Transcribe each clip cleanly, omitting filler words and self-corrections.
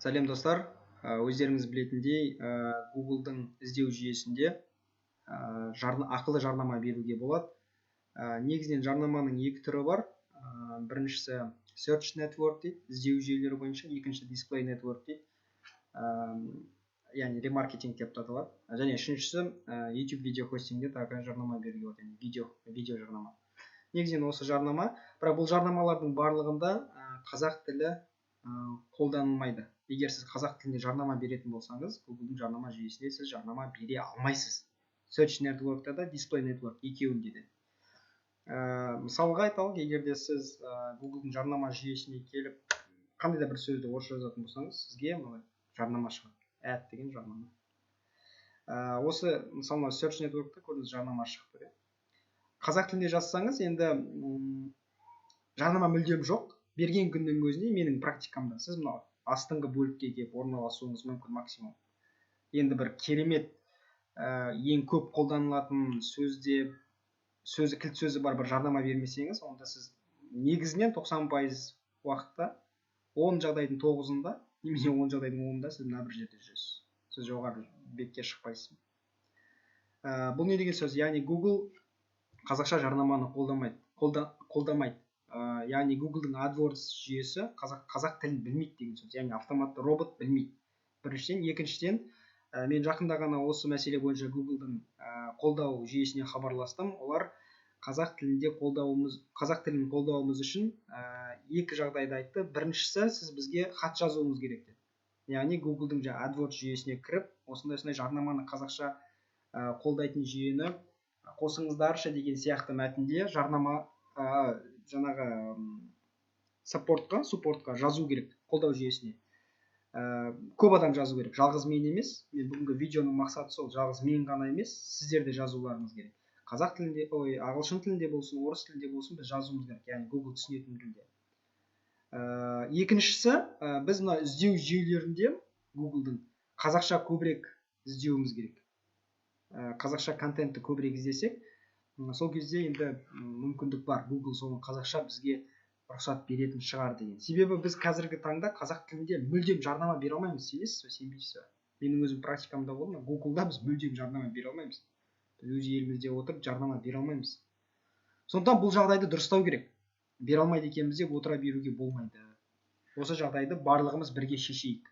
Сәлем достар, өздеріңіз білетіндей Google-дың іздеу жүйесінде ақылы жарнама беруге болады. Негізінен жарнаманың екі түрі бар. Біріншісі Search Network дейді, іздеу жүйелері бойынша, екінші Display Network дейді, яғни ремаркетинг деп аталады. Және үшіншісі YouTube видео хостингде тағы жарнама беруге болады, яғни видео жарнама. Негізінен осы жарнама, бірақ бұл жарнамалардың барлығында қазақ тілі қолданылмайды. Егер сіз қазақ тілінде жарнама беретін болсаңыз, Google-дың жарнама жүйесінде сіз жарнама бере алмайсыз. Search Network-та да, Display Network екеуінде де. Мысалға айталық, егер де сіз Google-дың жарнама жүйесіне келіп, қандай да бір сөзді орысша жазатын болсаңыз, сізге жарнама шығады. Ad деген жарнама. Осы мысалы Search Network-та көрдіңіз жарнама шығып тұр. Қазақ тілінде жазсаңыз, енді жарнама мүлдем жоқ. Берген күннің өзінде менің практикамда сіз мынау астыңғы бөлікке келіп орналасуыңыз мүмкін максимум. Енді бір керемет ең көп қолданылатын кілт сөзі бар бір жарнама бермесеңіз, онда сіз негізінен 90% уақытта 10 жағдайдың 9-ында, немесе 10 жағдайдың 10-ында сіз мына бір жерде жүресіз. Сіз жоғары бетке шықпайсыз. Бұл не деген сөз? Яғни Google қазақша жарнаманы қолдамайды. Яғни Google-дың AdWords жүйесі қазақ тілін білмейді деген сөз. Яғни автоматты робот білмейді. Біріншіден, екіншіден, мен жақында ғана осы мәселе бойынша Google-дың қолдау жүйесіне хабарластым. Олар қазақ тілін қолдауымыз үшін екі жағдайды айтты. Біріншісі, сіз бізге хат жазуыңыз керек деді. Яғни Google-дың AdWords жүйесіне кіріп, осындай жарнаманы қазақша қолдайтын жүйені қосыңыздаршы деген сияқты мәтінде жарнама жаңағы суппортқа жазу керек, қолдау жүйесіне. Көп адам жазу керек, жалғыз мен емес. Мен бүгінгі видеоның мақсаты сол, жалғыз мен ғана емес, сіздер де жазуларыңыз керек. Қазақ тілінде, ағылшын тілінде болсын, орыс тілінде болсын, біз жазуымыз керек, яғни Google түсінетін тілде. Екіншісі, біз мына іздеу жүйелерінде Google-дың қазақша көбірек іздеуіміз керек. Қазақша контентті көбірек іздесек, сол кезде енді мүмкіндік бар. Google соны қазақша бізге рұқсат беретін шығар деген. Себебі біз қазіргі таңда қазақ тілінде мүлдем жарнама бере алмаймыз. Сенесіз бе, сенбейсіз бе? Менің өзім практикамда болды. Google-да біз мүлдем жарнама бере алмаймыз. Біз өз елімізде отырып жарнама бере алмаймыз. Сондықтан бұл жағдайды дұрыстау керек. Бере алмайды екенбіз деп отыра беруге болмайды. Осы жағдайды барлығымыз бірге шешейік.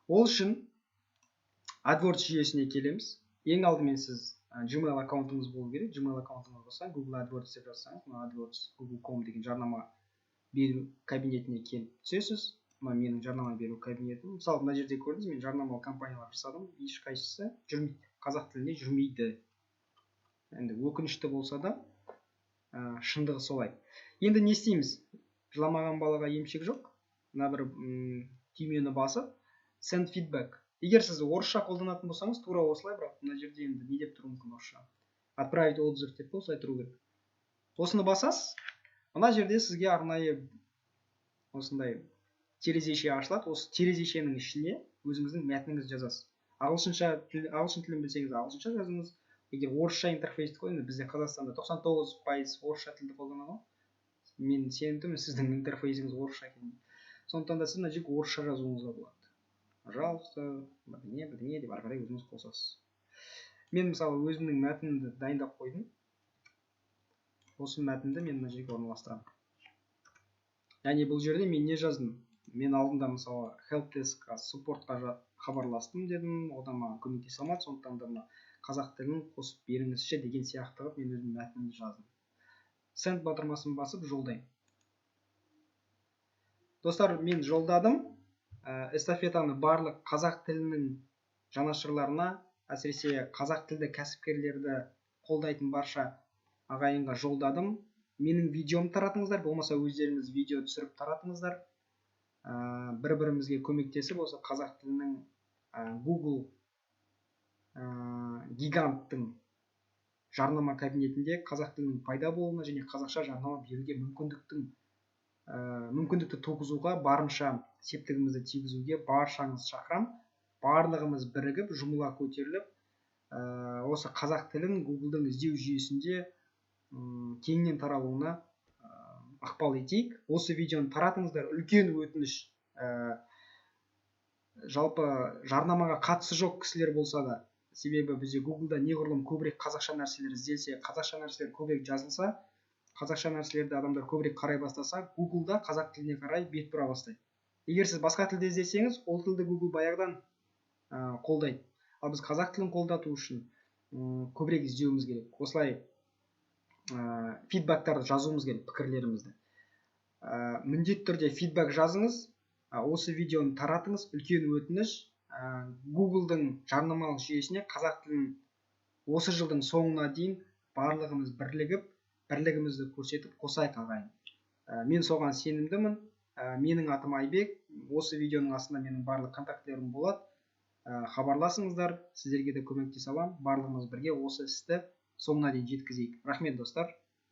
Ол үшін AdWords жүйесіне келеміз. Ең алдымен сіз Gmail аккаунтыңыз болу керек. Gmail аккаунтыңыз болса, Google AdWords деп жазсаңыз, AdWords Google.com деген жарнама беру кабинетіне келіп түсесіз. Менің жарнама беру кабинетім. Мысалы, мына жерде көрдіңіз, мен жарнамалық компаниялар жасадым, ешқайсысы жүрмейді. Қазақ тілінде жүрмейді. Енді өкінішті болса да, шындығы солай. Енді не істейміз? Жыламаған балаға емшек жоқ. Мына бір түймені басып, send feedback. Егер сіз орысша қолданатын болсаңыз, тура осылай, бірақ мына жерде енді не деп тұру мүмкін орысша? Отправить отзыв деп осылай тұру керек. Осыны басасыз. Мына жерде сізге арнайы осындай терезеше ашылады. Осы терезешенің ішіне өзіңіздің мәтініңізді жазасыз. Ағылшын тілін білсеңіз, ағылшынша жазыңыз. Егер орысша интерфейсті қойыңыз, бізде Қазақстанда 99% орысша тілді қолданады. Мен сенімдімін, сіздің интерфейсіңіз орысша екенін. Сондықтан да сіз мына жерге орысша жазуыңызға болады. Пожалуйста, бірдеңе деп ары қарай өзіңіз қосасыз. Мен мысалы өзімнің мәтінімді дайындап қойдым. Осы мәтінді мен мына жерге орналастырамын. Яғни бұл жерде мен не жаздым? Мен алдында мысалы helpdesk-қа, суппортқа хабарластым дедім, одан маған көмектесе алмады, сондықтан да қазақ тілін қосып беріңізші деген сияқты қылып мен өзім мәтінімді жаздым. Send батырмасын басып жолдаймын. Достар, мен жолдадым. Эстафетаны барлық қазақ тілінің жанашырларына, әсіресе қазақ тілді кәсіпкерлерді қолдайтын барша ағайынға жолдадым. Менің видеомды таратыңыздар, болмаса өздеріңіз видео түсіріп таратыңыздар. Бір-бірімізге көмектесіп, осы қазақ тілінің Google гиганттың жарнама кабинетінде қазақ тілінің пайда болуына және қазақша жарнама беруге мүмкіндікті туғызуға барынша септігімізді тигізуге баршаңыз шақырам. Барлығымыз бірігіп, жұмыла көтеріліп, осы қазақ тілін Google-дың іздеу жүйесінде кеңінен таралуына ықпал етейік. Осы видеоны таратыңыздар, үлкен өтініш. жалпы жарнамаға қатысы жоқ кісілер болса да, себебі бізде Гуглда неғұрлым көбірек қазақша нәрселер ізделсе, қазақша нәрселер көбірек жазылса, қазақша нәрселерді адамдар көбірек қарай бастаса, Гуглда қазақ тіліне қарай бет бұра бастайды. Егер сіз басқа тілде іздесеңіз, ол тілді Google баяғыдан қолдайды. Ал біз қазақ тілін қолдату үшін көбірек іздеуіміз керек. Осылай фидбактарды жазуымыз керек, пікірлерімізді. Міндетті түрде фидбак жазыңыз, осы видеоны таратыңыз, үлкен өтініш. Гуглдың жарнамалық жүйесіне қазақ тілін осы жылдың соңына дейін барлығымыз бірлігімізді көрсетіп қосайық ағайын. Мен соған сенімдімін. Менің атым Айбек. Осы видеоның астында менің барлық контактілерім болады. Хабарласыңыздар, сіздерге де көмектесе аламын. Барлығымыз бірге осы істі соңына дейін жеткізейік. Рахмет достар.